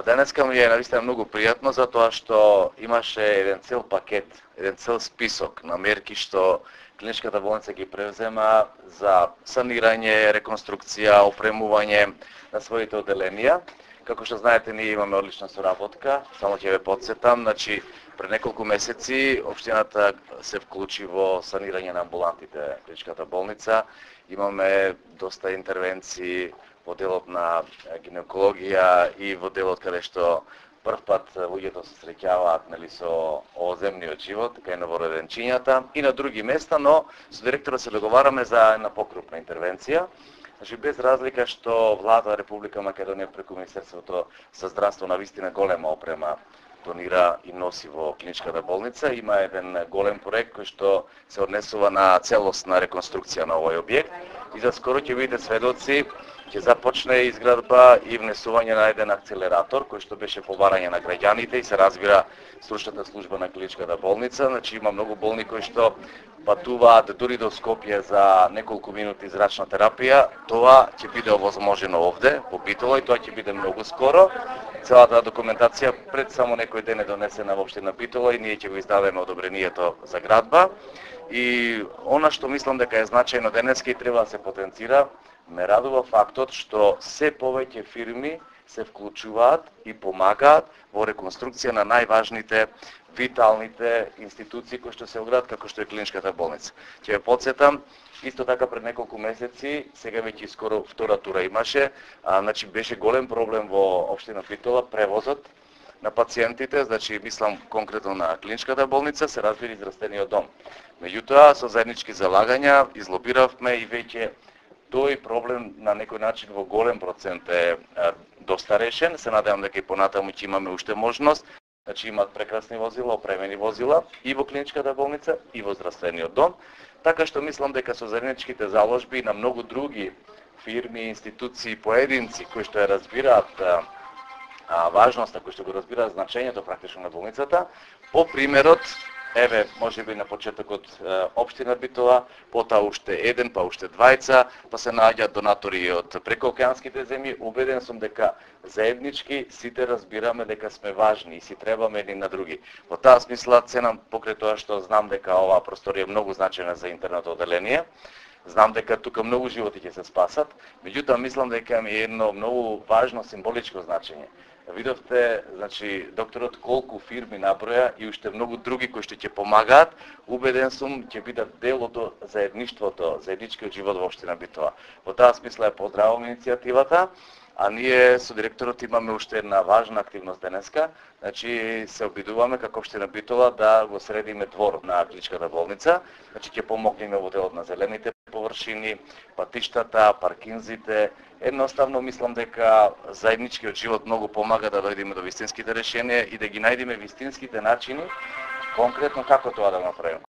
Денеска ми е навистина многу пријатно затоа што имаше еден цел пакет, еден цел список на мерки што клиничката болница ги превзема за санирање, реконструкција, опремување на своите оделенија. Како што знаете, ние имаме одлична соработка, само ќе ве потсетам, значи пред неколку месеци општината се вклучи во санирање на амбулантите клиничката болница. Имаме доста интервенции во делот на гинекологија и во делот каде што прв пат луѓето се среќаваат со оземниот живот, кај новороденчињата и на други места, но со директорот се договараме за една покрупна интервенција. Значи без разлика што влада Република Македонија преку Министерството за здравство навистина голема опрема донира и носи во клиничката болница. Има еден голем проект кој што се однесува на целосна реконструкција на овој објект и за скоро ќе бидете сведоци, ќе започне изградба и внесување на еден акцелератор кој што беше побарање на граѓаните и се разбира стручната служба на клиничката болница. Значи има многу болни кои што патуваат дури до Скопје за неколку минути зрачна терапија. Тоа ќе биде овозможено овде во Битола и тоа ќе биде многу скоро. Целата документација пред само некој ден е донесена во општина Битола и ние ќе го издадеме одобрението за градба. И она што мислам дека е значајно денеска и треба да се потенцира, ме радува фактот што се повеќе фирми се вклучуваат и помагаат во реконструкција на најважните виталните институции кои што се оградат како што е клиничката болница. Ќе ве потсетам, исто така пред неколку месеци, сега веќе скоро втора тура имаше, значи беше голем проблем во општина Битола превозот на пациентите, значи мислам конкретно на клиничката болница, се разбира здравствениот дом. Меѓутоа, со заеднички залагања излобиравме и веќе тој проблем на некој начин во голем процент е доста решен. Се надевам дека и понатаму ќе имаме уште можност. Значи имаат прекрасни возила, опремени возила и во клиничката болница и во здравствениот дом. Така што мислам дека со заедничките заложби на многу други фирми, институции, поединци кои што ја разбираат важноста, кои што го разбираат значењето практично на болницата, по примерот, еве, можеби на почетокот општина Битола, потоа уште еден, па уште двајца, па се наоѓаат донатори од прекоокеанските земји. Убеден сум дека заеднички сите разбираме дека сме важни и си требаме едни на други. Во таа смисла ценам покрај тоа што знам дека оваа просторија е многу значајна за интернет оделение. Знам дека тука многу животи ќе се спасат, меѓутоа мислам дека има едно многу важно символичко значење. Видовте, значи, докторот колку фирми наброја и уште многу други кои што ќе помагаат, убеден сум ќе бидат дел од заедништвото, заедничкиот живот во општина Битола. Во таа смисла ја поздравувам иницијативата, а ние со директорот имаме уште една важна активност денеска. Значи се обидуваме како општина Битола да го средиме двор на клиничката болница. Значи ќе помогнеме во делот на зелените површини, патиштата, паркинзите. Едноставно мислам дека заедничкиот живот многу помага да дојдеме до вистинските решенија и да ги најдеме вистинските начини конкретно како тоа да направиме.